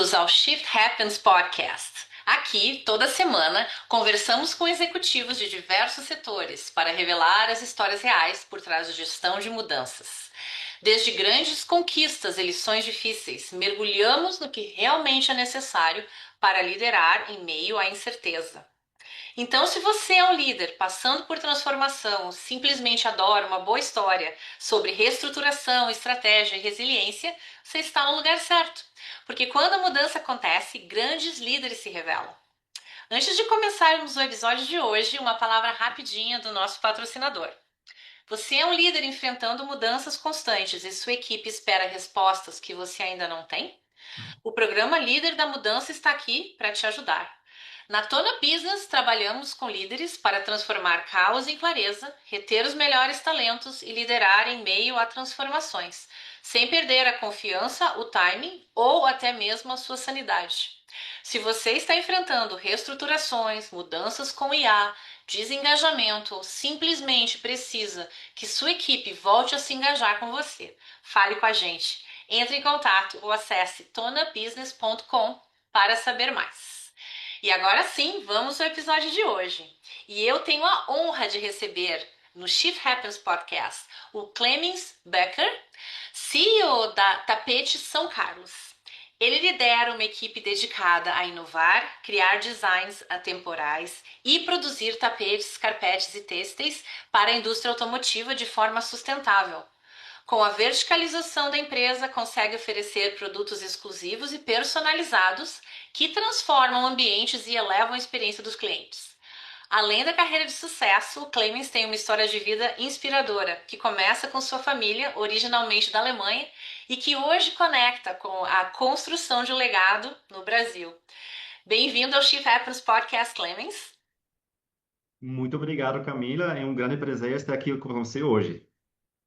Bem-vindos ao Shift Happens Podcast. Aqui, toda semana, conversamos com executivos de diversos setores para revelar as histórias reais por trás da gestão de mudanças. Desde grandes conquistas e lições difíceis, mergulhamos no que realmente é necessário para liderar em meio à incerteza. Então, se você é um líder passando por transformação, simplesmente adora uma boa história sobre reestruturação, estratégia e resiliência, você está no lugar certo. Porque quando a mudança acontece, grandes líderes se revelam. Antes de começarmos o episódio de hoje, uma palavra rapidinha do nosso patrocinador. Você é um líder enfrentando mudanças constantes e sua equipe espera respostas que você ainda não tem? O programa Líder da Mudança está aqui para te ajudar. Na Tona Business, trabalhamos com líderes para transformar caos em clareza, reter os melhores talentos e liderar em meio a transformações, sem perder a confiança, o timing ou até mesmo a sua sanidade. Se você está enfrentando reestruturações, mudanças com IA, desengajamento ou simplesmente precisa que sua equipe volte a se engajar com você, fale com a gente. Entre em contato ou acesse tonabusiness.com para saber mais. E agora sim, vamos ao episódio de hoje. E eu tenho a honra de receber no Shift Happens Podcast o Clemens Becker, CEO da Tapete São Carlos. Ele lidera uma equipe dedicada a inovar, criar designs atemporais e produzir tapetes, carpetes e têxteis para a indústria automotiva de forma sustentável. Com a verticalização da empresa, consegue oferecer produtos exclusivos e personalizados que transformam ambientes e elevam a experiência dos clientes. Além da carreira de sucesso, o Clemens tem uma história de vida inspiradora, que começa com sua família, originalmente da Alemanha, e que hoje conecta com a construção de um legado no Brasil. Bem-vindo ao Chief Happens Podcast, Clemens. Muito obrigado, Camila. É um grande prazer estar aqui com você hoje.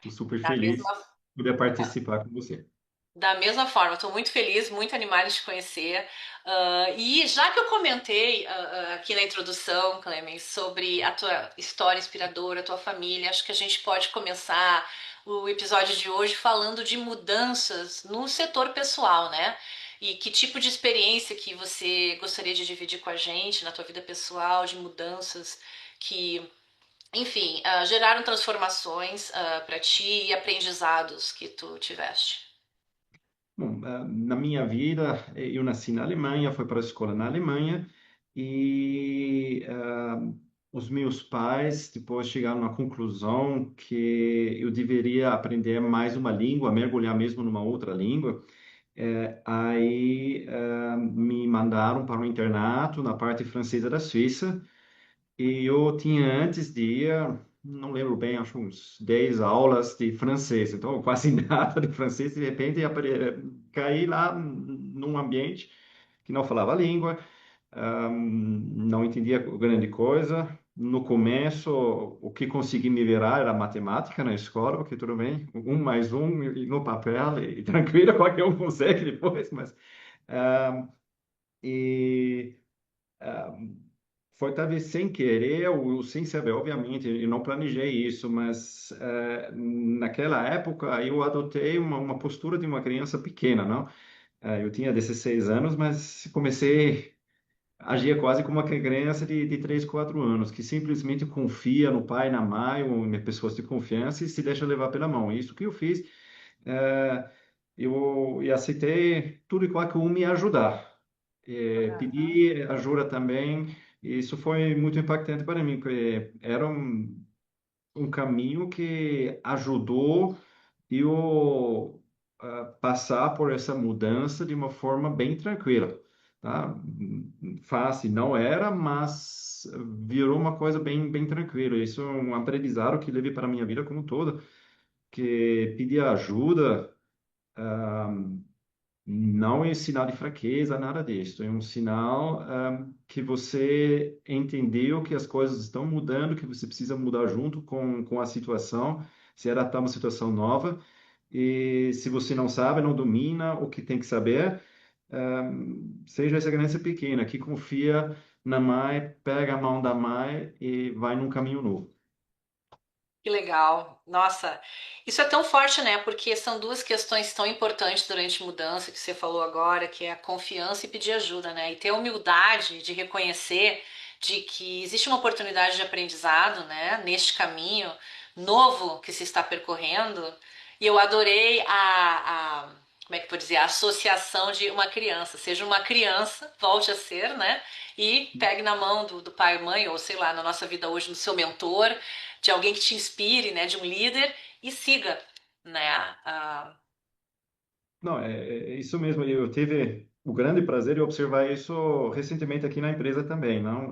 Estou super Da feliz mesma de poder participar com você. Da mesma forma, estou muito feliz, muito animada de te conhecer. E já que eu comentei aqui na introdução, Clemens, sobre a tua história inspiradora, a tua família, acho que a gente pode começar o episódio de hoje falando de mudanças no setor pessoal, né? E que tipo de experiência que você gostaria de dividir com a gente na tua vida pessoal, de mudanças que, enfim, geraram transformações para ti e aprendizados que tu tiveste. Bom, na minha vida, eu nasci na Alemanha, fui para a escola na Alemanha e os meus pais depois chegaram à conclusão que eu deveria aprender mais uma língua, mergulhar mesmo numa outra língua. Aí me mandaram para um internato na parte francesa da Suíça. E eu tinha antes de ir, não lembro bem, acho uns 10 aulas de francês, então quase nada de francês, de repente caí lá num ambiente que não falava a língua, não entendia grande coisa. No começo, o que consegui me virar era matemática na escola, porque tudo bem, um mais um e no papel, e tranquilo, qualquer um consegue depois, mas... ahm, e foi talvez sem querer ou sem saber, obviamente, eu não planejei isso, mas naquela época eu adotei uma postura de uma criança pequena, não? Eu tinha 16 anos, mas comecei a agir quase como uma criança de 3, 4 anos, que simplesmente confia no pai, na mãe, ou em pessoas de confiança e se deixa levar pela mão. Isso que eu fiz. eh, eu aceitei tudo e qualquer um me ajudar. Pedi ajuda também. Isso foi muito impactante para mim, porque era um caminho que ajudou eu passar por essa mudança de uma forma bem tranquila, tá? Fácil não era, mas virou uma coisa bem, bem tranquila. Isso é um aprendizado que levei para a minha vida como um toda, que pedir ajuda não é sinal de fraqueza, nada disso. É um sinal, que você entendeu que as coisas estão mudando, que você precisa mudar junto com a situação, se adaptar a uma situação nova. E se você não sabe, não domina o que tem que saber, seja essa criança pequena que confia na mãe, pega a mão da mãe e vai num caminho novo. Que legal. Nossa, isso é tão forte, né? Porque são duas questões tão importantes durante a mudança que você falou agora, que é a confiança e pedir ajuda, né? E ter a humildade de reconhecer de que existe uma oportunidade de aprendizado, né? Neste caminho novo que se está percorrendo. E eu adorei como é que eu vou dizer, a associação de uma criança. Seja uma criança, volte a ser, né? E pegue na mão do pai e mãe, ou sei lá, na nossa vida hoje, do seu mentor, de alguém que te inspire, né, de um líder e siga, né? Ah, Não, é isso mesmo. Eu tive o grande prazer de observar isso recentemente aqui na empresa também, não?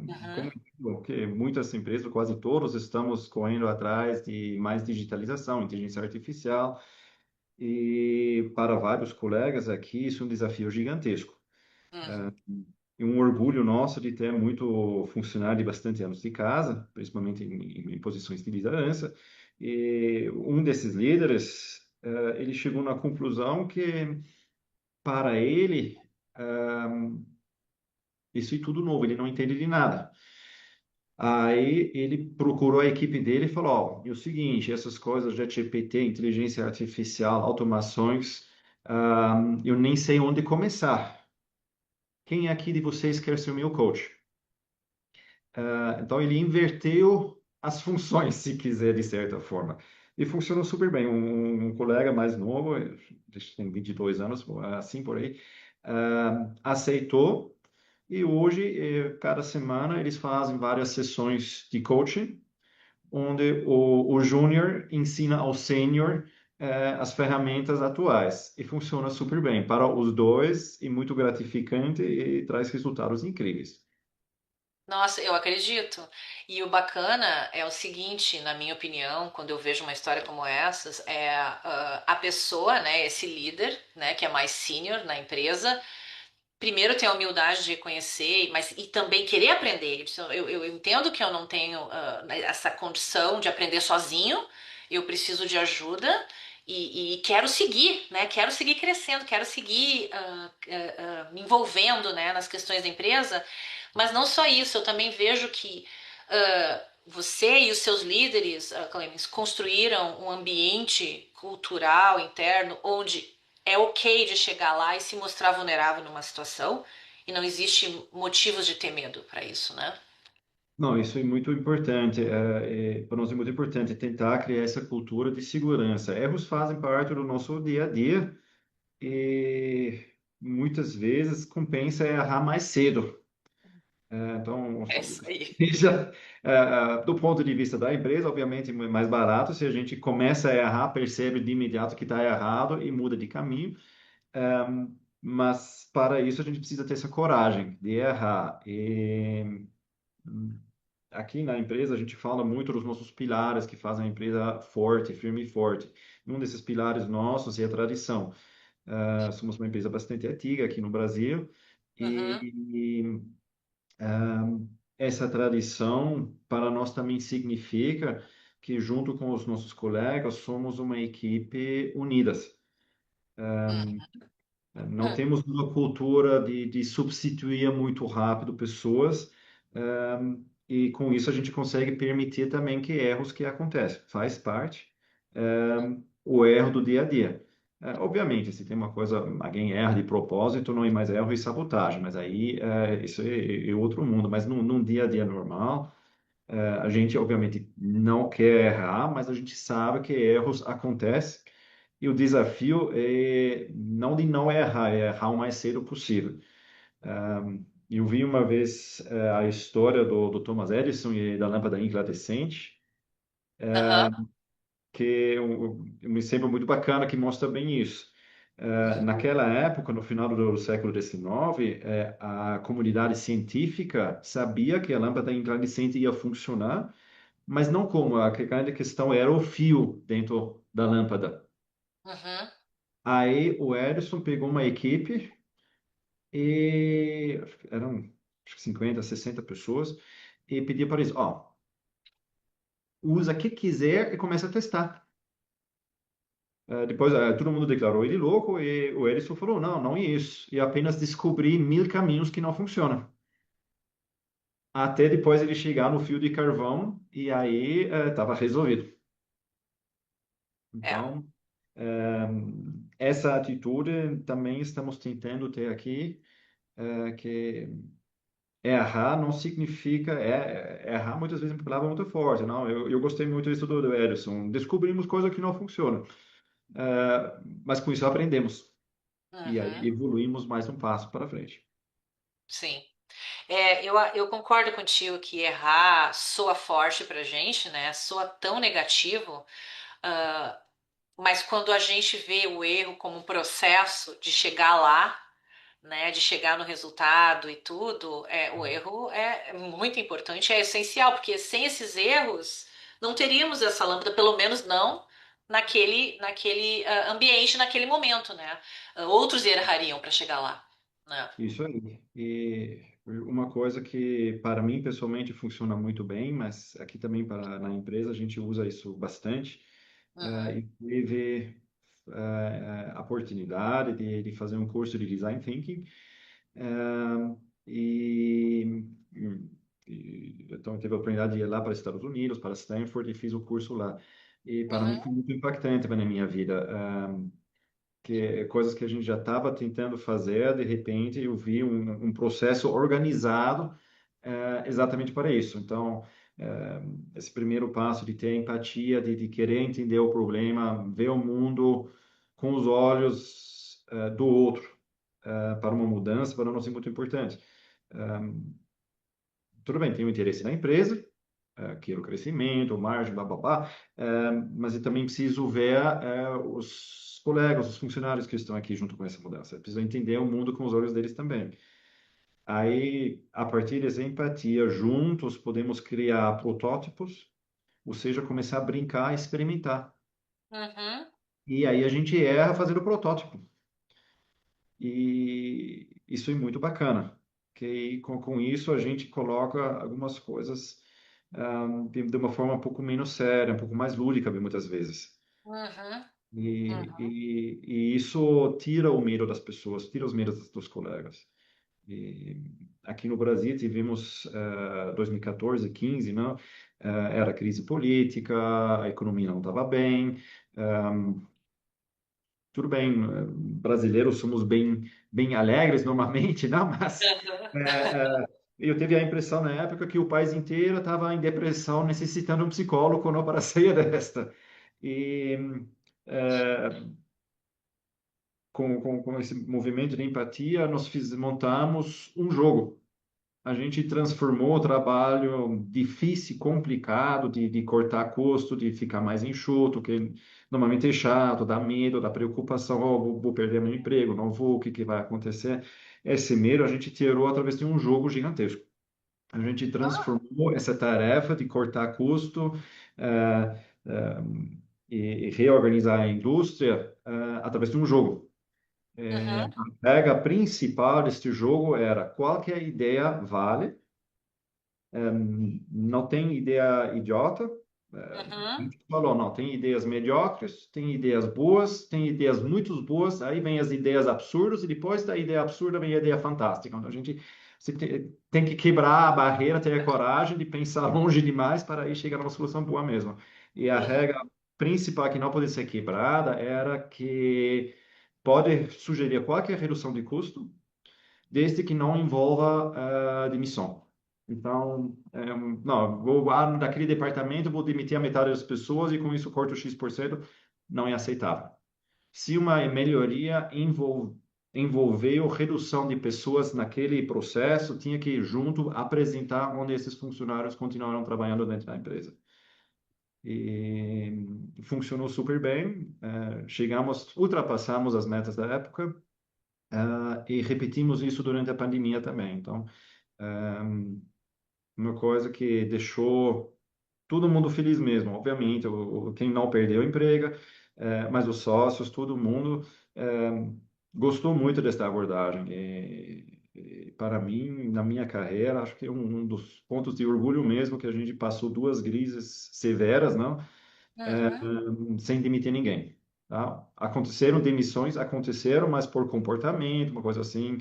uhum, Como eu digo, que muitas empresas, quase todos, estamos correndo atrás de mais digitalização, inteligência artificial, e para vários colegas aqui isso é um desafio gigantesco. uhum. E um orgulho nosso de ter muito funcionário de bastante anos de casa, principalmente em posições de liderança. E um desses líderes, ele chegou na conclusão que para ele, isso é tudo novo, ele não entende de nada. Aí ele procurou a equipe dele e falou: Ó, é o seguinte, essas coisas de GPT, inteligência artificial, automações, eu nem sei onde começar. Quem aqui de vocês quer ser meu coach? Então ele inverteu as funções, se quiser, de certa forma. E funcionou super bem. Um colega mais novo, acho que tem 22 anos, assim por aí, aceitou. E hoje, cada semana, eles fazem várias sessões de coaching, onde o júnior ensina ao sênior as ferramentas atuais. E funciona super bem para os dois, e muito gratificante, e traz resultados incríveis. Nossa, eu acredito. E o bacana é o seguinte, na minha opinião, quando eu vejo uma história como essas, é a pessoa, né, esse líder, né, que é mais sênior na empresa, primeiro ter a humildade de reconhecer, mas e também querer aprender. Eu entendo que eu não tenho essa condição de aprender sozinho, eu preciso de ajuda e quero seguir, né? Quero seguir crescendo, quero seguir me envolvendo, né, nas questões da empresa. Mas não só isso, eu também vejo que você e os seus líderes, Clemens, construíram um ambiente cultural interno onde é ok de chegar lá e se mostrar vulnerável numa situação e não existe motivos de ter medo para isso, né? Não, isso é muito importante. Para nós é muito importante tentar criar essa cultura de segurança. Erros fazem parte do nosso dia a dia e muitas vezes compensa errar mais cedo. Então, É isso aí. seja, do ponto de vista da empresa, obviamente é mais barato se a gente começa a errar, percebe de imediato que está errado e muda de caminho. Mas para isso a gente precisa ter essa coragem de errar. Aqui na empresa, a gente fala muito dos nossos pilares que fazem a empresa forte, firme e forte. Um desses pilares nossos é a tradição. Somos uma empresa bastante antiga aqui no Brasil Uhum, e essa tradição para nós também significa que, junto com os nossos colegas, somos uma equipe unidas. Não uhum, temos uma cultura de substituir muito rápido pessoas, e com isso a gente consegue permitir também que erros que acontecem. Faz parte, o erro do dia a dia. Obviamente, se tem uma coisa, alguém erra de propósito, não é mais erro e sabotagem, mas aí isso é outro mundo. Mas num dia a dia normal, a gente obviamente não quer errar, mas a gente sabe que erros acontecem e o desafio é não de não errar, é errar o mais cedo possível. Eu vi uma vez a história do Thomas Edison e da lâmpada incandescente, aham, que eu me lembro muito bacana, que mostra bem isso. Naquela época, no final do século XIX, a comunidade científica sabia que a lâmpada incandescente ia funcionar, mas não como. A grande questão era o fio dentro da lâmpada. uhum, Aí o Edison pegou uma equipe e eram acho que 50, 60 pessoas e pedia para eles, ó, usa o que quiser e começa a testar. Depois todo mundo declarou ele louco e o Edison falou, não, não é isso. E apenas descobri 1000 caminhos que não funcionam. até depois ele chegar no fio de carvão e aí estava resolvido. É. Então, essa atitude também estamos tentando ter aqui, que errar não significa, errar muitas vezes é uma palavra muito forte, não? Eu gostei muito disso do Edison. Descobrimos coisas que não funcionam, mas com isso aprendemos e aí Uhum. evoluímos mais um passo para frente. Sim. Eu concordo contigo que errar soa forte pra gente, né? Soa tão negativo, ah, mas quando a gente vê o erro como um processo de chegar lá, né? De chegar no resultado e tudo, o erro é muito importante, é essencial, porque sem esses erros não teríamos essa lâmpada, pelo menos não naquele ambiente, naquele momento, né? Outros errariam para chegar lá, né? Isso aí. E uma coisa que para mim pessoalmente funciona muito bem, mas aqui também na empresa a gente usa isso bastante, Uhum, e teve a oportunidade de fazer um curso de Design Thinking, eh, e, então eu tive a oportunidade de ir lá para os Estados Unidos, para Stanford, e fiz o curso lá. E para mim foi uhum, muito impactante na minha vida. Que coisas que a gente já estava tentando fazer, de repente eu vi um processo organizado exatamente para isso. Então, esse primeiro passo de ter empatia, de querer entender o problema, ver o mundo com os olhos do outro, para uma mudança, para nós é muito importante. Tudo bem, tenho interesse na empresa, quero crescimento, margem, blá, blá, blá, mas eu também preciso ver os colegas, os funcionários que estão aqui junto com essa mudança. Eu preciso entender o mundo com os olhos deles também. Aí, a partir dessa empatia, juntos podemos criar protótipos, ou seja, começar a brincar, experimentar. uhum, E aí a gente erra fazendo o protótipo. E isso é muito bacana. Que com isso a gente coloca algumas coisas de uma forma um pouco menos séria, um pouco mais lúdica, muitas vezes. uhum, E, uhum, e isso tira o medo das pessoas, tira os medos dos colegas. E aqui no Brasil tivemos 2014, 15, não? Era crise política, a economia não estava bem. Tudo bem, brasileiros somos bem alegres normalmente, não? Mas uhum. eu tive a impressão na época que o país inteiro estava em depressão, necessitando um psicólogo não para sair desta. E eh, com esse movimento de empatia, montamos um jogo. A gente transformou o trabalho difícil, complicado, de cortar custo, de ficar mais enxuto, que normalmente é chato, dá medo, dá preocupação, oh, vou perder meu emprego, não vou, o que que vai acontecer? Esse medo a gente tirou através de um jogo gigantesco. A gente Ah, transformou essa tarefa de cortar custo eh, eh, e reorganizar a indústria através de um jogo. uhum, A regra principal deste jogo era qualquer ideia vale, não tem ideia idiota. A uhum, gente falou, não, tem ideias mediocres, tem ideias boas, tem ideias muito boas, aí vem as ideias absurdas e depois da ideia absurda vem a ideia fantástica. Então a gente tem que quebrar a barreira, ter a coragem de pensar longe demais para aí chegar numa solução boa mesmo. E a uhum, regra principal que não pode ser quebrada era que pode sugerir qualquer redução de custo, desde que não envolva demissão. Então, não, vou lá daquele departamento, vou demitir a metade das pessoas e com isso corto X%, não é aceitável. Se uma melhoria envolveu redução de pessoas naquele processo, tinha que junto apresentar onde esses funcionários continuaram trabalhando dentro da empresa. E funcionou super bem, ultrapassamos as metas da época, e repetimos isso durante a pandemia também. Então, uma coisa que deixou todo mundo feliz mesmo. Obviamente, quem não perdeu o emprego, mas os sócios, todo mundo gostou muito desta abordagem. E para mim, na minha carreira, acho que é um dos pontos de orgulho mesmo que a gente passou duas crises severas, não? uhum. Sem demitir ninguém. Tá? Aconteceram demissões, aconteceram, mas por comportamento, uma coisa assim.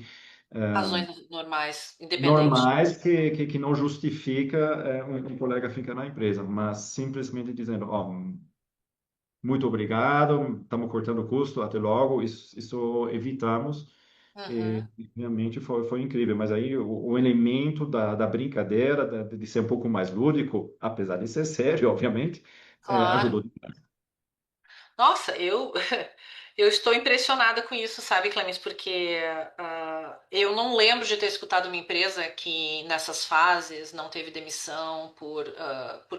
Razões normais, independente. normais que não justifica um colega ficar na empresa, mas simplesmente dizendo, ó, muito obrigado, estamos cortando o custo, até logo, isso evitamos. E Uhum, realmente foi incrível, mas aí o elemento da brincadeira, de ser um pouco mais lúdico, apesar de ser sério, obviamente, claro. ajudou. Nossa, eu estou impressionada com isso, sabe, Clemens? Porque eu não lembro de ter escutado uma empresa que nessas fases não teve demissão por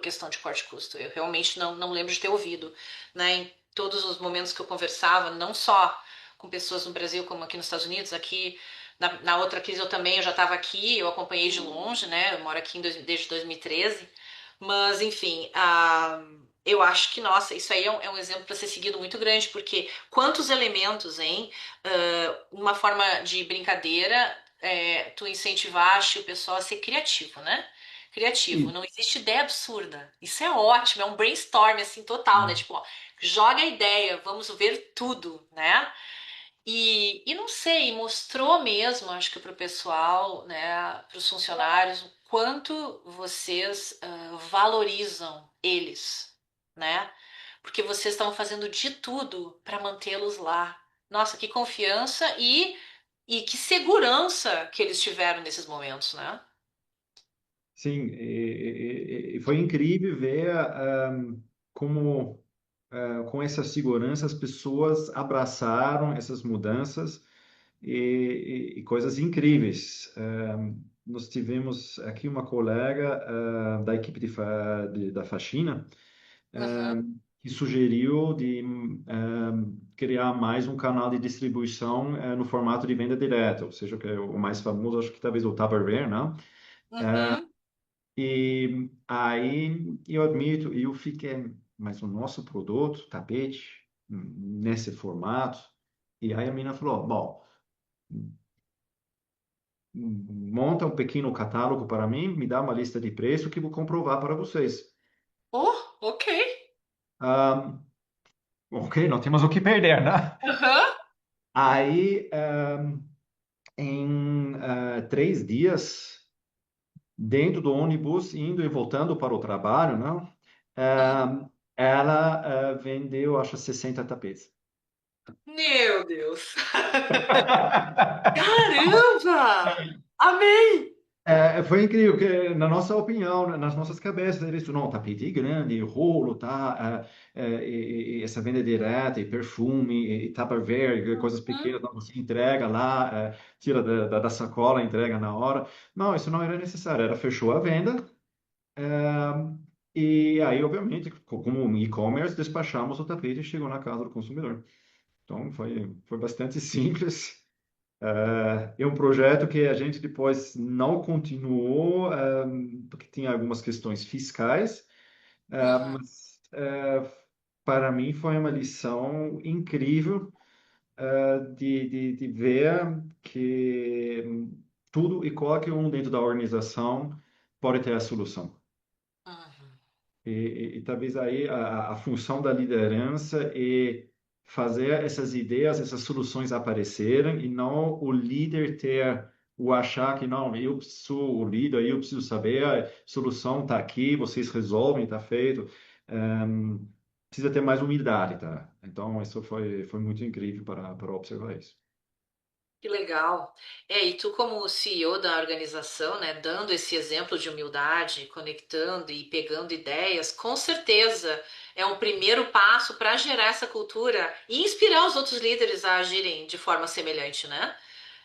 questão de corte de custo. Eu realmente não lembro de ter ouvido, né? Em todos os momentos que eu conversava, não só com pessoas no Brasil como aqui nos Estados Unidos, aqui na outra crise eu já estava aqui, eu acompanhei de longe, né? Eu moro aqui desde 2013, mas enfim, eu acho que, nossa, isso aí é um exemplo para ser seguido muito grande, porque quantos elementos, hein? Uma forma de brincadeira, tu incentivaste o pessoal a ser criativo, né? Criativo, E, não existe ideia absurda. Isso é ótimo, é um brainstorm assim total, né? Tipo, ó, joga a ideia, vamos ver tudo, né? E não sei, mostrou mesmo, acho que para o pessoal, né, para os funcionários, o quanto vocês valorizam eles, né? Porque vocês estão fazendo de tudo para mantê-los lá. Nossa, que confiança e que segurança que eles tiveram nesses momentos, né? sim, e foi incrível ver como, com essa segurança, as pessoas abraçaram essas mudanças e coisas incríveis. Nós tivemos aqui uma colega da equipe da faxina Uhum, que sugeriu de criar mais um canal de distribuição no formato de venda direta, ou seja, que é o mais famoso, acho que talvez o Tupperware, né? uhum. E aí eu admito, eu fiquei, mas o nosso produto, tapete, nesse formato, e aí a menina falou, bom, monta um pequeno catálogo para mim, me dá uma lista de preço que vou comprovar para vocês. Oh, ok. Ah, ok, não temos o que perder, né? Aham. Aí, em 3 dias, dentro do ônibus, indo e voltando para o trabalho, não? Uhum. Ela vendeu, acho, 60 tapetes. Meu Deus! Caramba! Amei! Foi incrível, porque na nossa opinião, nas nossas cabeças, eles não, tapete grande, rolo, tá? E essa venda direta, e perfume, e Tupperware, e coisas Uhum. pequenas, não, você entrega lá, tira da sacola, entrega na hora. Não, isso não era necessário, era fechou a venda, e aí, obviamente, como um e-commerce, despachamos o tapete e chegou na casa do consumidor. Então, foi bastante simples. É um projeto que a gente depois não continuou, porque tinha algumas questões fiscais, Uhum. mas para mim foi uma lição incrível, de ver que tudo e qualquer um dentro da organização pode ter a solução. Uhum. E talvez aí a função da liderança é fazer essas ideias, essas soluções aparecerem e não o líder ter o achar que não, eu sou o líder, eu preciso saber, a solução está aqui, vocês resolvem, está feito. Ehm, Precisa ter mais humildade, tá? Então, isso foi muito incrível para observar isso. Que legal. E tu como CEO da organização, né, dando esse exemplo de humildade, conectando e pegando ideias, com certeza é um primeiro passo para gerar essa cultura e inspirar os outros líderes a agirem de forma semelhante, né?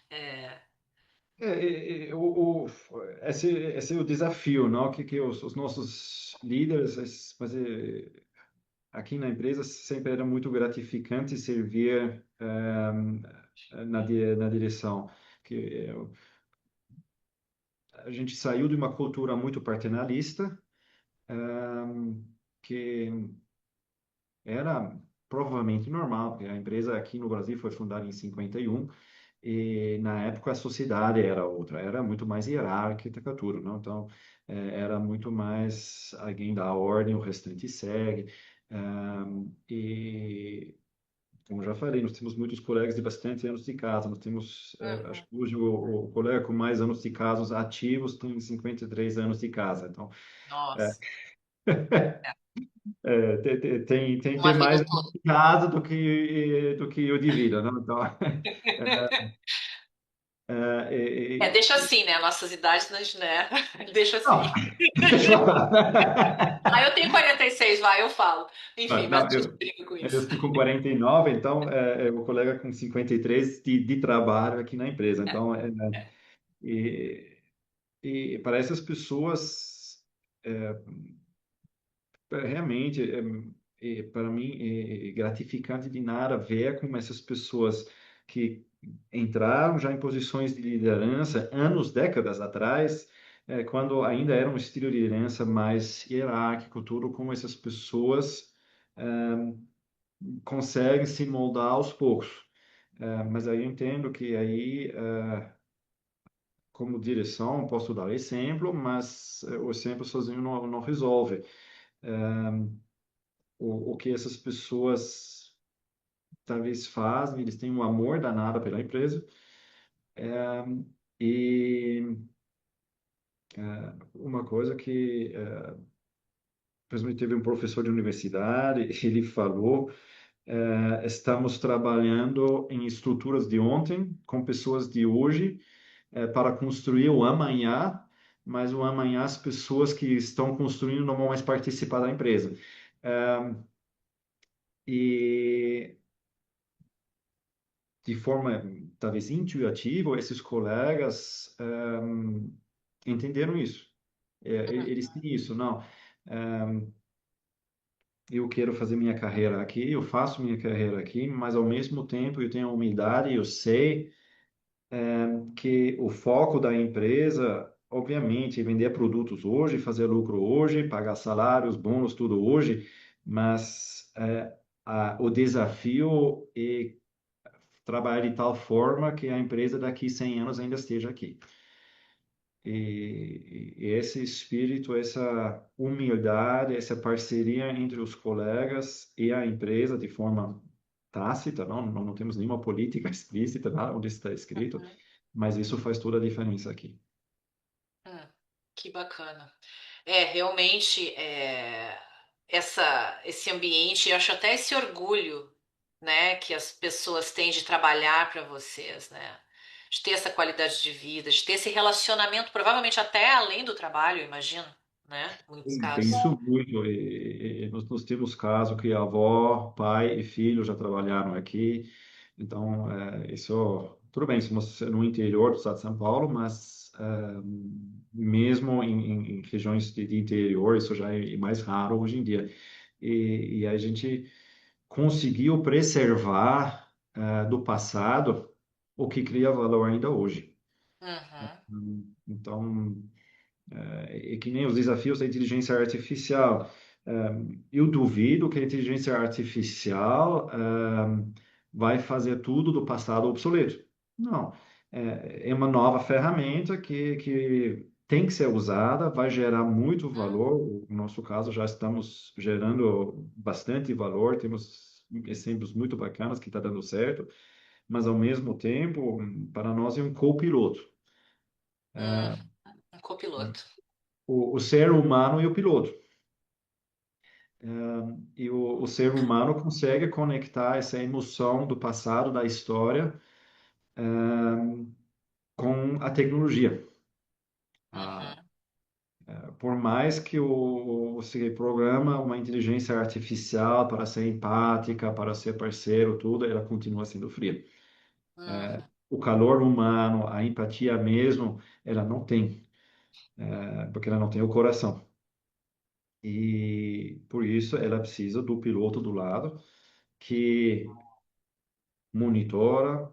É, Esse é o desafio, não? Que os nossos líderes, aqui na empresa sempre era muito gratificante servir na direção. Que a gente saiu de uma cultura muito paternalista, que era provavelmente normal, porque a empresa aqui no Brasil foi fundada em 51 e na época a sociedade era outra, era muito mais hierárquica tudo, não? Então era muito mais alguém dá a ordem, o restante segue. E como já falei, nós temos muitos colegas de bastante anos de casa. Nós temos, acho Uhum. que hoje o colega com mais anos de casos ativos tem 53 anos de casa. Então, é, Nossa, é tem uma vida mais anos toda. de casa do que eu de vida, né? Então, É, é, deixa assim, né? Nossas idades, né? Deixa não, assim. deixa eu falar. Ah, eu tenho 46, vai, eu falo. Enfim, mas Não, a gente brinca com eu isso. estou com 49, então é o colega com 53 de trabalho aqui na empresa. Então, É. e, e para essas pessoas, é, realmente, para mim, é gratificante de nada ver como essas pessoas que entraram já em posições de liderança anos, décadas atrás, quando ainda era um estilo de liderança mais hierárquico, tudo, como essas pessoas conseguem se moldar aos poucos. Mas aí eu entendo que aí, como direção, posso dar exemplo, mas o exemplo sozinho não resolve. O que essas pessoas talvez fazem, eles têm um amor danado pela empresa, e uma coisa que, por exemplo, teve um professor de universidade, ele falou, estamos trabalhando em estruturas de ontem com pessoas de hoje, para construir o amanhã, mas o amanhã as pessoas que estão construindo não vão mais participar da empresa. E de forma talvez intuitiva, esses colegas entenderam isso. Eles têm isso, não. Eu quero fazer minha carreira aqui, eu faço minha carreira aqui, mas ao mesmo tempo eu tenho a humildade, eu sei que o foco da empresa, obviamente, é vender produtos hoje, fazer lucro hoje, pagar salários, bônus, tudo hoje, mas o desafio é trabalhar de tal forma que a empresa daqui 100 anos ainda esteja aqui. E esse espírito, essa humildade, essa parceria entre os colegas e a empresa de forma tácita, não temos nenhuma política explícita, nada onde está escrito, mas isso faz toda a diferença aqui. Hum, que bacana. É, realmente, esse ambiente, eu acho até esse orgulho, né, que as pessoas têm de trabalhar para vocês, né? De ter essa qualidade de vida, de ter esse relacionamento, provavelmente até além do trabalho, eu imagino, né? Em muitos casos. Penso muito, e nós temos caso que a avó, pai e filho já trabalharam aqui, então isso, tudo bem, somos no interior do estado de São Paulo, mas mesmo em regiões de interior, isso já é mais raro hoje em dia. E a gente conseguiu preservar do passado o que cria valor ainda hoje. Uhum, Então, e que nem os desafios da inteligência artificial. Eu duvido que a inteligência artificial vai fazer tudo do passado obsoleto. Não. É uma nova ferramenta que tem que ser usada, vai gerar muito valor. No nosso caso, já estamos gerando bastante valor, temos exemplos muito bacanas que está dando certo, mas ao mesmo tempo, para nós é um copiloto. uhum. Um copiloto. O ser humano e o piloto. E o ser humano consegue conectar essa emoção do passado, da história, com a tecnologia. Ah, Uhum, por mais que você programa uma inteligência artificial para ser empática, para ser parceiro, tudo, ela continua sendo fria. uhum, O calor humano, a empatia mesmo, ela não tem, porque ela não tem o coração. E por isso ela precisa do piloto do lado que monitora,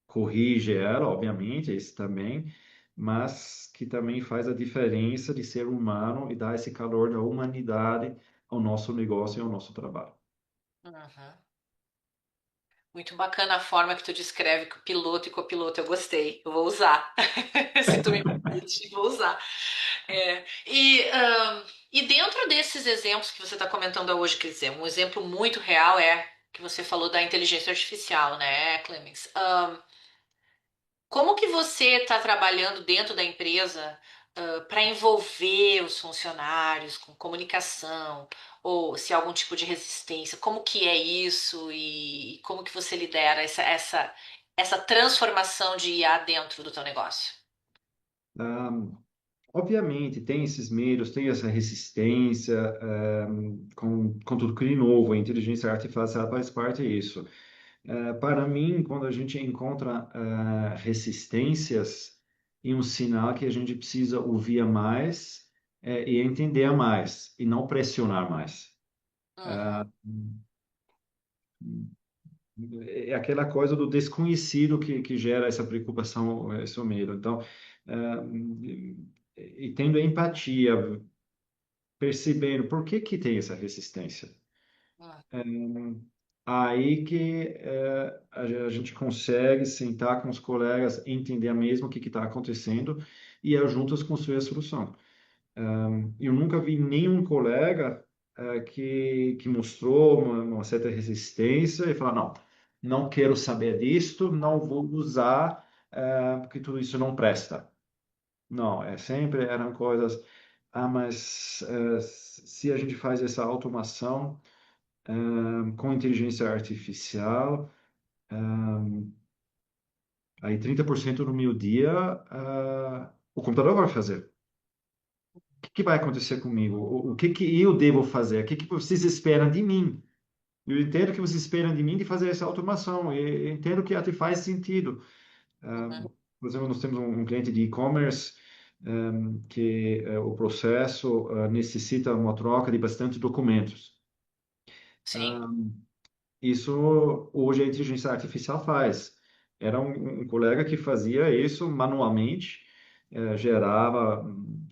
corrige ela, obviamente, esse também, mas que também faz a diferença de ser humano e dar esse calor da humanidade ao nosso negócio e ao nosso trabalho. uhum. Muito bacana a forma que tu descreve que o piloto e copiloto. Eu gostei. Eu vou usar. Se tu me permite, vou usar. E dentro desses exemplos que você está comentando hoje, quer dizer, um exemplo muito real é que você falou da inteligência artificial, né, Clemens? Como que você está trabalhando dentro da empresa para envolver os funcionários com comunicação ou se há algum tipo de resistência? Como que é isso e como que você lidera essa transformação de IA dentro do teu negócio? Ah, obviamente, tem esses medos, tem essa resistência, com tudo que de novo, a inteligência artificial faz parte disso. Para mim, quando a gente encontra resistências, é um sinal que a gente precisa ouvir mais e entender mais, e não pressionar mais. Uhum, É aquela coisa do desconhecido que gera essa preocupação, esse medo. Então, e tendo empatia, percebendo por que tem essa resistência. uhum, Aí que a gente consegue sentar com os colegas, entender mesmo o que está acontecendo e juntos construir a solução. Eu nunca vi nenhum colega que mostrou uma certa resistência e falar, não quero saber disto, não vou usar, porque tudo isso não presta. Não, sempre eram coisas, mas se a gente faz essa automação com inteligência artificial, aí 30% do meu dia o computador vai fazer. Que vai acontecer comigo? O que que eu devo fazer? O que que vocês esperam de mim? Eu entendo que vocês esperam de mim de fazer essa automação. Eu entendo que até faz sentido. uhum. Por exemplo, nós temos um cliente de e-commerce que o processo necessita uma troca de bastante documentos. Sim. Isso hoje a inteligência artificial faz. Era um colega que fazia isso manualmente, gerava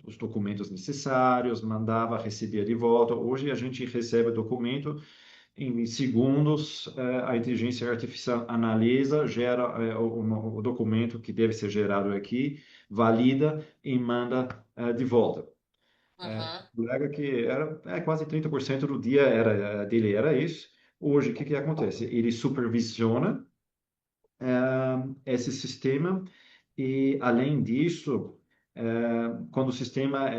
os documentos necessários, mandava, recebia de volta. Hoje a gente recebe o documento em segundos, a inteligência artificial analisa, gera o documento que deve ser gerado aqui, valida e manda de volta. Uhum, O colega que era quase 30% do dia era dele era isso. Hoje, o que que acontece? Ele supervisiona esse sistema e, além disso, quando o sistema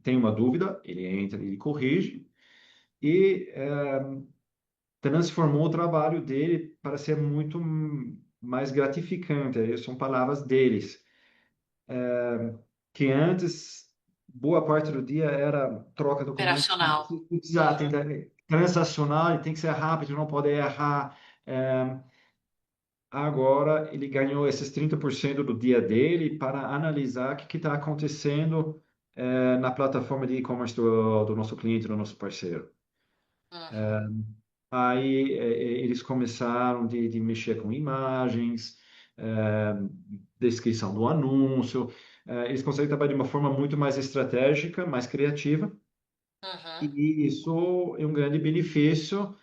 tem uma dúvida, ele entra, ele corrige e transformou o trabalho dele para ser muito mais gratificante. Aí são palavras deles, que antes boa parte do dia era troca de documentos, operacional. exato, Uhum, então, transacional, ele tem que ser rápido, não pode errar. Agora ele ganhou esses 30% do dia dele para analisar o que está acontecendo na plataforma de e-commerce do nosso cliente, do nosso parceiro. uhum, Aí eles começaram de mexer com imagens, eh, descrição do anúncio. Eles conseguem trabalhar de uma forma muito mais estratégica, mais criativa, uhum, e isso é um grande benefício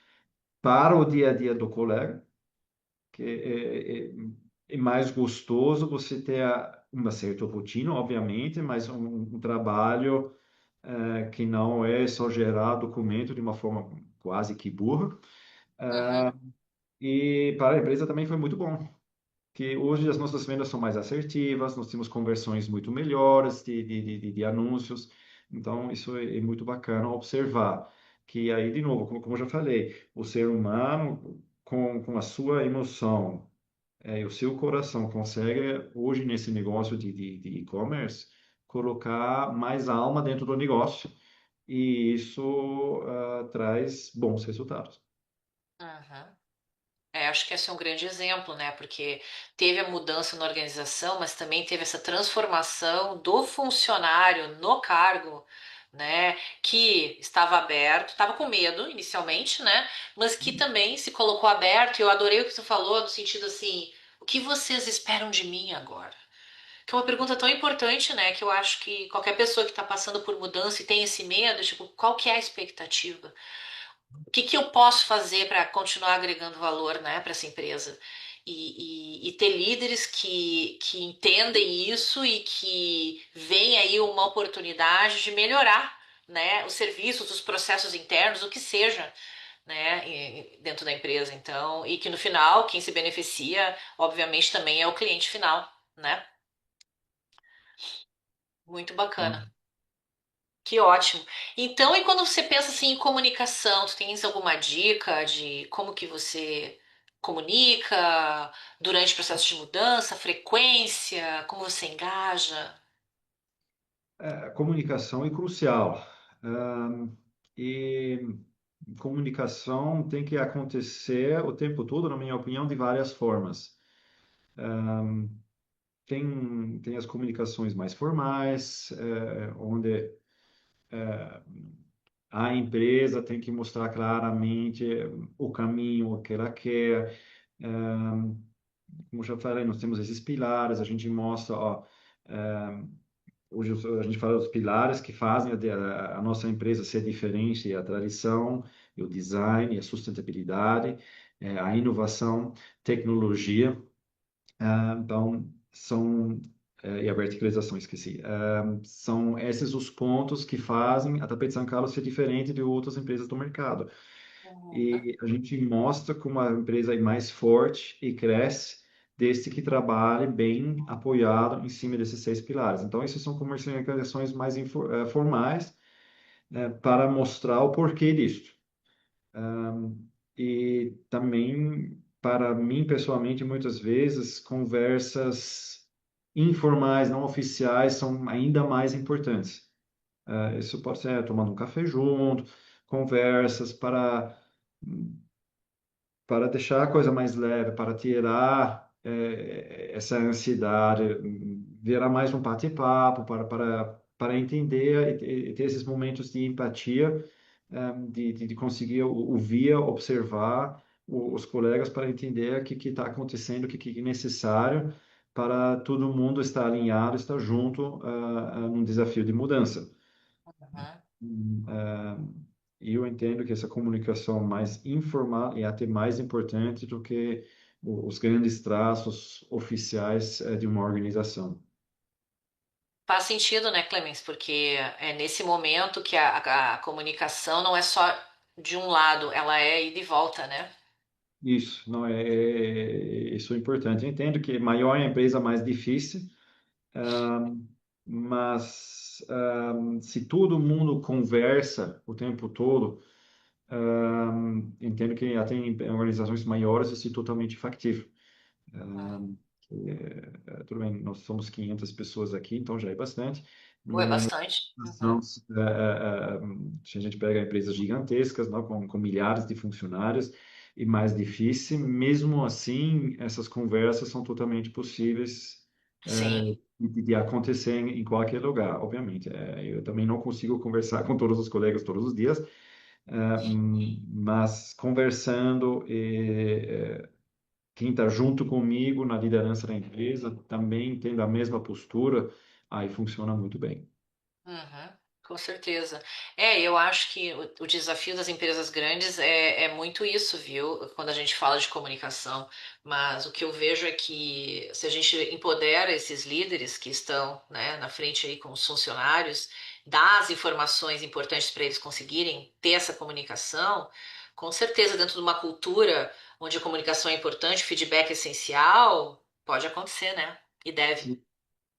para o dia a dia do colega, que é mais gostoso você ter uma certa rotina, obviamente, mas um trabalho que não é só gerar documento de uma forma quase que burra. uhum, E para a empresa também foi muito bom, que hoje as nossas vendas são mais assertivas, nós temos conversões muito melhores de anúncios, então isso é muito bacana observar. Que aí, de novo, como eu já falei, o ser humano, com a sua emoção e o seu coração, consegue, hoje nesse negócio de e-commerce, colocar mais alma dentro do negócio, e isso traz bons resultados. uhum. Acho que esse é um grande exemplo, né? Porque teve a mudança na organização, mas também teve essa transformação do funcionário no cargo, né? Que estava aberto, estava com medo inicialmente, né? Mas que também se colocou aberto. E eu adorei o que tu falou, no sentido assim: o que vocês esperam de mim agora? Que é uma pergunta tão importante, né? Que eu acho que qualquer pessoa que está passando por mudança e tem esse medo, tipo, qual que é a expectativa? O que que eu posso fazer para continuar agregando valor, né, para essa empresa? E ter líderes que entendem isso e que veem aí uma oportunidade de melhorar, né, os serviços, os processos internos, o que seja, né, dentro da empresa, então, e que no final, quem se beneficia, obviamente, também é o cliente final, né? Muito bacana. Então, Que ótimo. Então, e quando você pensa assim em comunicação, tu tens alguma dica de como que você comunica durante o processo de mudança, frequência, como você engaja? a comunicação é crucial. Ahn, e comunicação tem que acontecer o tempo todo, na minha opinião, de várias formas. Tem as comunicações mais formais, onde a empresa tem que mostrar claramente o caminho, o que ela quer. Como já falei, nós temos esses pilares, a gente mostra, ó, hoje a gente fala dos pilares que fazem a nossa empresa ser diferente, a tradição, e o design, e a sustentabilidade, a inovação, tecnologia. Então, e a verticalização, esqueci. São esses os pontos que fazem a Tapete São Carlos ser diferente de outras empresas do mercado. Uhum. E a gente mostra como a empresa é mais forte e cresce desde que trabalhe bem apoiado em cima desses seis pilares. Então, essas são comercializações mais formais, para mostrar o porquê disso. E também, para mim, pessoalmente, muitas vezes, conversas informais, não oficiais, são ainda mais importantes. Isso pode ser tomando um café junto, conversas para deixar a coisa mais leve, para tirar essa ansiedade, virar mais um bate-papo, para entender e ter esses momentos de empatia, de conseguir ouvir, observar os colegas para entender o que está acontecendo, que é necessário para todo mundo estar alinhado, estar junto num desafio de mudança. Uhum. Ah, e eu entendo que essa comunicação mais informal é até mais importante do que os grandes traços oficiais de uma organização. Faz sentido, né, Clemens? Porque é nesse momento que a comunicação não é só de um lado, ela é ida e volta, né? Isso, não isso é importante. Eu entendo que maior é a empresa, mais difícil, ah, mas se todo mundo conversa o tempo todo, entendo que até em organizações maiores isso é totalmente factível. Uhum. Tudo bem, nós somos 500 pessoas aqui, então já é bastante. Pô, é Numa bastante. organização, Uhum. se a gente pega empresas gigantescas, não, com milhares de funcionários, e mais difícil, mesmo assim, essas conversas são totalmente possíveis Sim, de acontecer em qualquer lugar, obviamente. Eu também não consigo conversar com todos os colegas todos os dias, mas conversando quem está junto comigo na liderança da empresa também tendo a mesma postura, aí funciona muito bem. uhum, com certeza. É, eu acho que o desafio das empresas grandes é muito isso, viu? Quando a gente fala de comunicação. Mas o que eu vejo é que se a gente empodera esses líderes que estão, né, na frente aí com os funcionários, dá as informações importantes para eles conseguirem ter essa comunicação, com certeza dentro de uma cultura onde a comunicação é importante, o feedback é essencial, pode acontecer, né? E deve.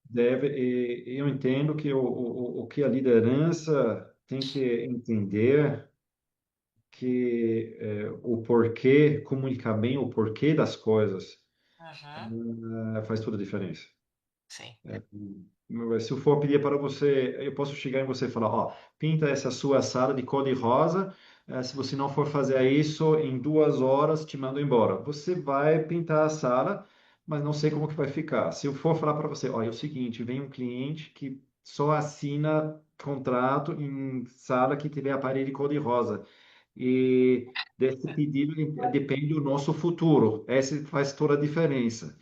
Deve, e eu entendo que o que a liderança tem que entender que o porquê, comunicar bem o porquê das coisas, Uhum, faz toda a diferença. sim. Se eu for pedir para você, eu posso chegar em você e falar, ó, pinta essa sua sala de cor de rosa. Se você não for fazer isso em 2 horas, te mando embora. Você vai pintar a sala, mas não sei como que vai ficar. Se eu for falar para você, ó, é o seguinte, vem um cliente que só assina contrato em sala que tiver a parede cor de rosa. E desse pedido depende o nosso futuro. Essa faz toda a diferença.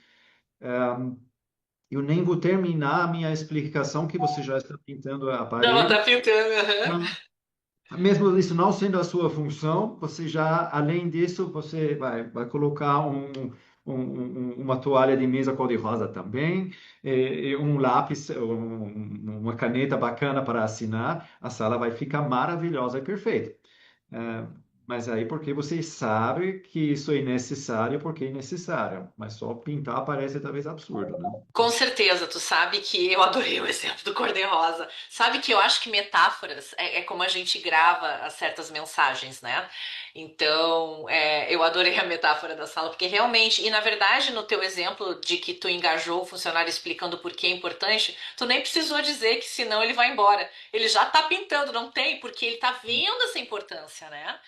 Eu nem vou terminar a minha explicação que você já está pintando a Não, parede. tá pintando. Aham. Não. Mesmo isso não sendo a sua função, você já, além disso, você vai colocar uma toalha de mesa cor-de-rosa também, e um lápis, uma caneta bacana para assinar. A sala vai ficar maravilhosa e perfeita. Mas aí porque você sabe que isso é necessário porque é necessário. Mas só pintar parece talvez absurdo, né? Com certeza, tu sabe que eu adorei o exemplo do cor-de-rosa. Sabe que eu acho que metáforas é como a gente grava as certas mensagens, né? Então, eu adorei a metáfora da sala, porque realmente, e na verdade, no teu exemplo de que tu engajou o funcionário explicando por que é importante, tu nem precisou dizer que senão ele vai embora. Ele já tá pintando, não tem, porque ele tá vendo essa importância, né?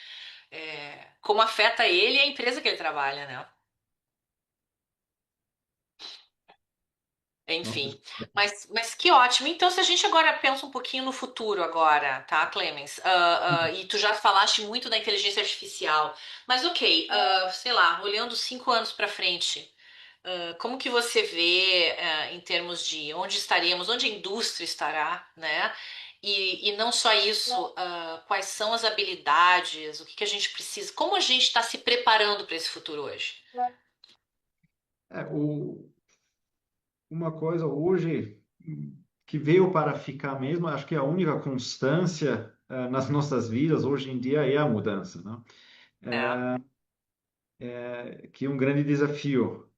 Como afeta ele e a empresa que ele trabalha, né? Nossa, Enfim, mas que ótimo. Então, se a gente agora pensa um pouquinho no futuro agora, tá, Clemens? E tu já falaste muito da inteligência artificial, mas ok, sei lá, olhando 5 anos para frente, como que você vê, em termos de onde estaremos, onde a indústria estará, né? E não só isso, quais são as habilidades, o que que a gente precisa, como a gente está se preparando para esse futuro hoje? uma coisa hoje que veio para ficar mesmo, acho que a única constância nas nossas vidas hoje em dia é a mudança, né? É. Que é um grande desafio,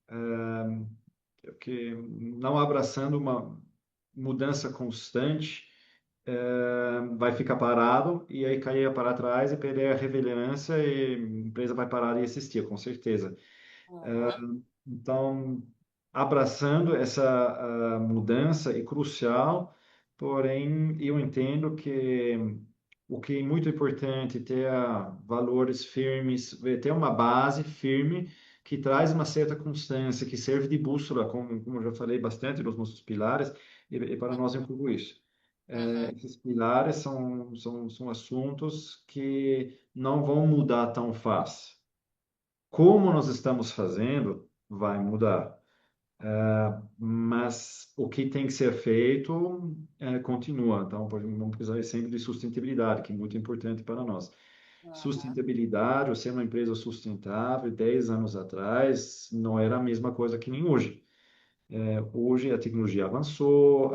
que não abraçando uma mudança constante, vai ficar parado e aí cair para trás e perder a relevância e a empresa vai parar de existir, com certeza. Uhum, Então, abraçando essa mudança é crucial, porém, eu entendo que o que é muito importante é ter valores firmes, ter uma base firme que traz uma certa constância, que serve de bússola, como eu já falei bastante nos nossos pilares, e para nós incluo isso. uhum, Esses pilares são assuntos que não vão mudar tão fácil. Como nós estamos fazendo, vai mudar. Mas o que tem que ser feito continua. Então, vamos precisar sempre de sustentabilidade, que é muito importante para nós. uhum, Sustentabilidade, ou ser uma empresa sustentável, 10 anos atrás, não era a mesma coisa que nem hoje. Hoje a tecnologia avançou,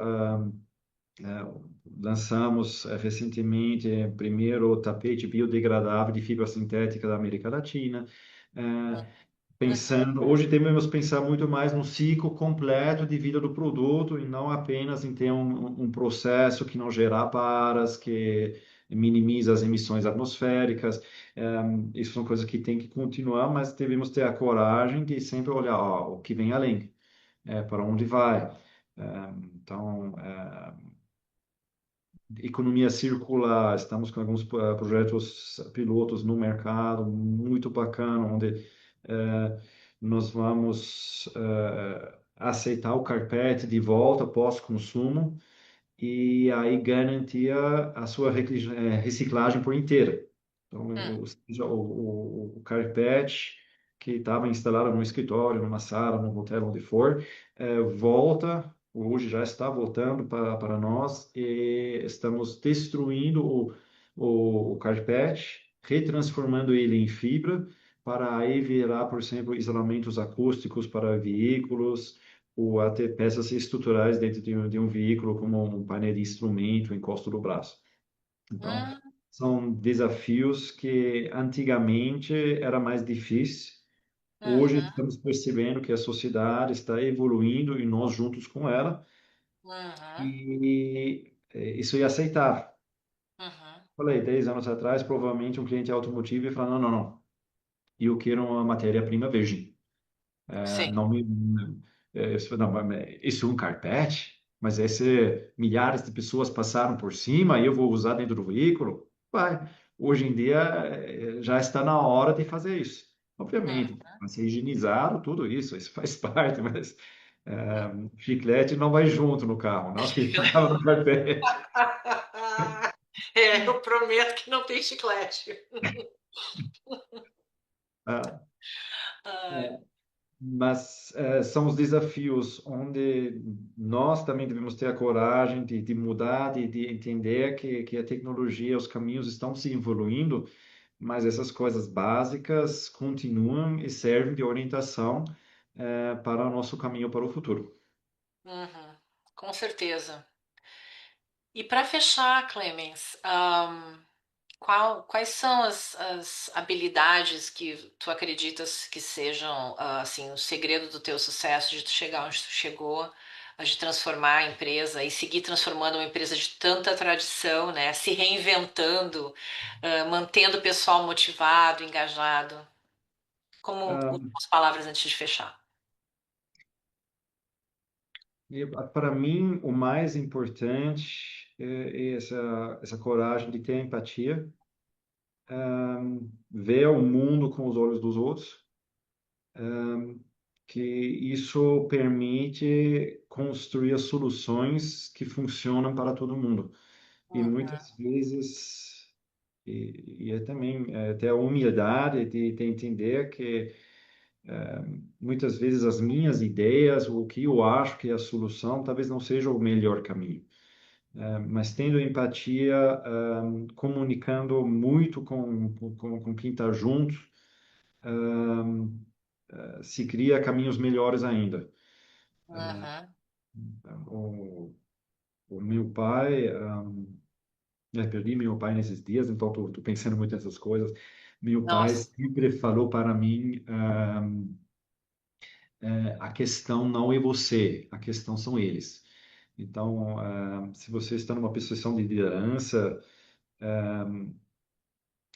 lançamos recentemente primeiro o tapete biodegradável de fibra sintética da América Latina. uhum, É, uhum. pensando, hoje devemos pensar muito mais no ciclo completo de vida do produto e não apenas em ter um processo que não gera paras, que minimiza as emissões atmosféricas. Isso são coisas que tem que continuar, mas devemos ter a coragem de sempre olhar ó, o que vem além, para onde vai. Então, economia circular, estamos com alguns projetos pilotos no mercado muito bacana, onde nós vamos aceitar o carpete de volta pós-consumo e aí garantir a sua reciclagem por inteira. Então, Hum, ou seja, o carpete que estava instalado no escritório, numa sala, num hotel, onde for, volta, hoje já está voltando para nós e estamos destruindo o carpete, retransformando ele em fibra, para aí virar, por exemplo, isolamentos acústicos para veículos, ou até peças estruturais dentro de um veículo, como um painel de instrumento, encosto do braço. Então, hum, são desafios que antigamente era mais difícil. Hoje uhum, estamos percebendo que a sociedade está evoluindo e nós juntos com ela, uhum, e isso é aceitável. uhum. Falei, 10 anos atrás, provavelmente um cliente automotivo ia falar, não, não, não, eu quero uma matéria-prima virgem. Sim. Não me, não, isso é um carpete, mas esse milhares de pessoas passaram por cima e eu vou usar dentro do veículo? Vai. Hoje em dia já está na hora de fazer isso. Hum. Obviamente, vai ser higienizado, tudo isso, isso faz parte, mas chiclete não vai junto no carro, não que ficava no carpete. Eu prometo que não tem chiclete. Ah, Ai, Mas são os desafios onde nós também devemos ter a coragem de mudar, de entender que a tecnologia, os caminhos estão se evoluindo, mas essas coisas básicas continuam e servem de orientação para o nosso caminho para o futuro. uhum, com certeza. E para fechar, Clemens, quais são as habilidades que tu acreditas que sejam, assim, o segredo do teu sucesso, de tu chegar onde tu chegou, de transformar a empresa e seguir transformando uma empresa de tanta tradição, né? Se reinventando, mantendo o pessoal motivado, engajado. Como últimas palavras antes de fechar. Para mim, o mais importante é essa coragem de ter empatia, ver o mundo com os olhos dos outros, que isso permite construir as soluções que funcionam para todo mundo. E Uhum, muitas vezes, e é também ter a humildade de entender que muitas vezes as minhas ideias, o que eu acho que é a solução, talvez não seja o melhor caminho. Mas tendo empatia, comunicando muito com quem está junto, se cria caminhos melhores ainda. uhum. O, o meu pai, perdi meu pai nesses dias, então estou pensando muito nessas coisas. Meu pai Nossa. sempre falou para mim, a questão não é você, a questão são eles. Então, se você está numa posição de liderança,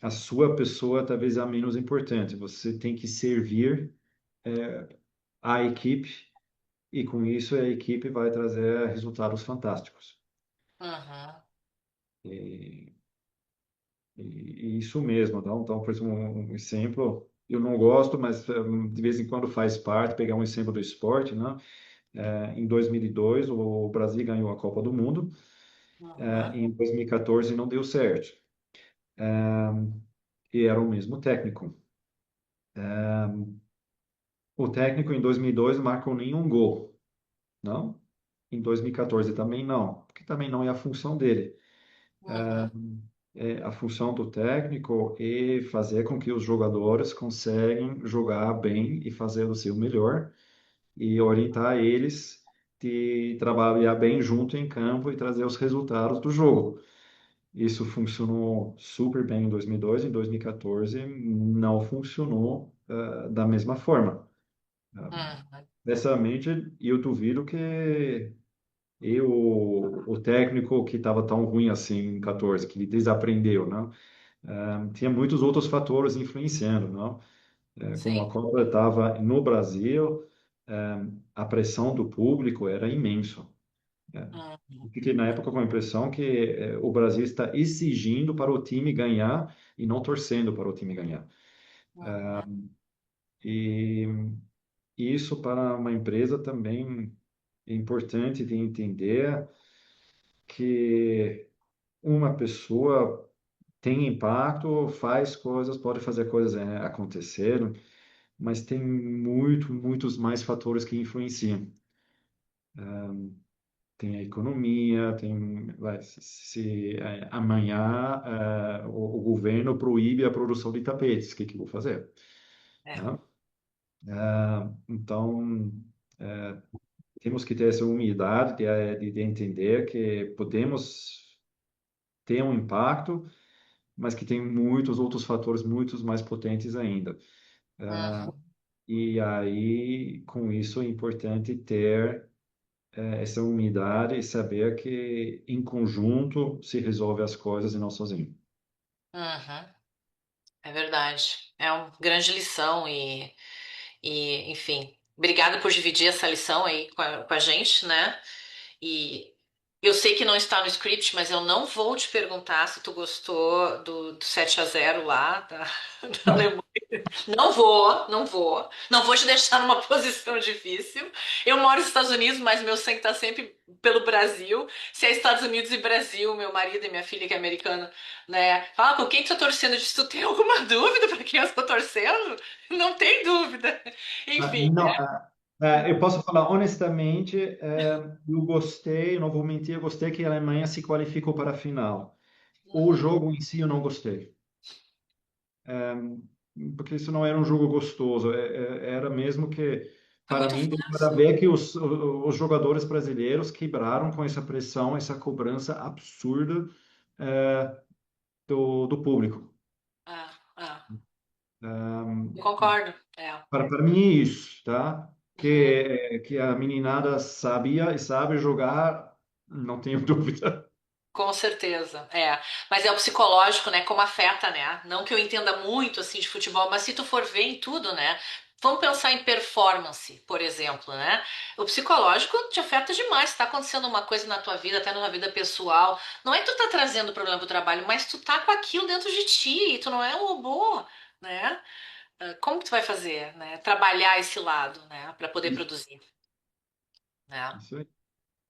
a sua pessoa talvez é a menos importante. Você tem que servir a equipe e com isso a equipe vai trazer resultados fantásticos. Uhum, E, e isso mesmo. Então, por exemplo, um exemplo, eu não gosto, mas de vez em quando faz parte, pegar um exemplo do esporte, né? Em 2002, o Brasil ganhou a Copa do Mundo. uhum, Em 2014 não deu certo. E era o mesmo técnico. O técnico em 2002 não marcou nenhum gol, não? Em 2014 também não, porque também não é a função dele. uhum, A função do técnico é fazer com que os jogadores conseguem jogar bem e fazer o seu melhor e orientar eles de trabalhar bem junto em campo e trazer os resultados do jogo. Isso funcionou super bem em 2002, em 2014 não funcionou da mesma forma. uhum. Honestamente, eu duvido que o técnico que estava tão ruim assim em 14, que ele desaprendeu, né? Tinha muitos outros fatores influenciando, não? Como a Sim. Copa estava no Brasil, a pressão do público era imenso. Uhum, Eu fiquei na época com a impressão que o Brasil está exigindo para o time ganhar e não torcendo para o time ganhar. uhum, E isso para uma empresa também é importante de entender que uma pessoa tem impacto, faz coisas, pode fazer coisas acontecerem, mas tem muitos mais fatores que influenciam. Tem a economia, se amanhã o governo proíbe a produção de tapetes, o que que eu vou fazer? é. Né? Então, temos que ter essa humildade de entender que podemos ter um impacto, mas que tem muitos outros fatores muitos mais potentes ainda. Uhum, E aí, com isso, é importante ter essa humildade e saber que em conjunto se resolve as coisas e não sozinho. uhum. É verdade. É uma grande lição enfim, obrigada por dividir essa lição aí com a gente, né? E eu sei que não está no script, mas eu não vou te perguntar se tu gostou do 7-0 lá, da Alemanha. Não vou, não vou. Não vou te deixar numa posição difícil. Eu moro nos Estados Unidos, mas meu sangue tá sempre pelo Brasil. Se é Estados Unidos e Brasil, meu marido e minha filha, que é americana, né? Fala com quem tu tá torcendo disso. Tu tem alguma dúvida para quem eu estou torcendo? Não tem dúvida. Enfim, Não, eu posso falar honestamente, eu gostei, não vou mentir, eu gostei que a Alemanha se qualificou para a final. O uhum. jogo em si eu não gostei, porque isso não era um jogo gostoso, era mesmo que, Foi para muito mim, deu para fácil. ver que os jogadores brasileiros quebraram com essa pressão, essa cobrança absurda, do público. Ah, ah, Ahm, eu concordo. É. para mim é isso, tá? Uhum. Que a meninada sabia e sabe jogar, não tenho dúvida. Com certeza, é. Mas é o psicológico, né? Como afeta, né? Não que eu entenda muito assim de futebol, mas se tu for ver em tudo, né? Vamos pensar em performance, por exemplo, né? O psicológico te afeta demais. Se tá acontecendo uma coisa na tua vida, até na vida pessoal, não é que tu tá trazendo o problema pro trabalho, mas tu tá com aquilo dentro de ti, e tu não é um robô, né? Como que tu vai fazer, né? Trabalhar esse lado, né? Para poder Isso, produzir, né? isso aí.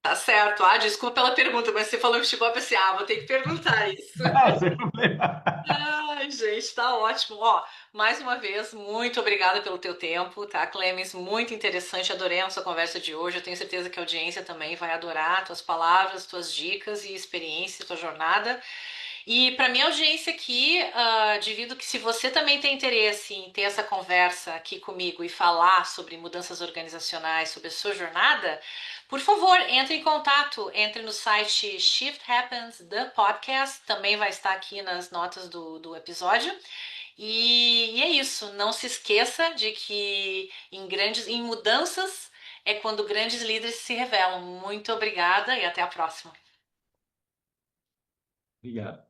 Tá certo. Ah, desculpa pela pergunta, mas você falou futebol, eu pensei, vou ter que perguntar isso. Sem problema. Ai, gente, tá ótimo. Ó, mais uma vez, muito obrigada pelo teu tempo, tá, Clemes? Muito interessante, adorei a nossa conversa de hoje. Eu tenho certeza que a audiência também vai adorar tuas palavras, tuas dicas e experiência, tua jornada. E para minha audiência aqui, divido que se você também tem interesse em ter essa conversa aqui comigo e falar sobre mudanças organizacionais, sobre a sua jornada, por favor, entre em contato, entre no site Shift Happens, The Podcast, também vai estar aqui nas notas do episódio. E é isso, não se esqueça de que em mudanças é quando grandes líderes se revelam. Muito obrigada e até a próxima. Obrigado.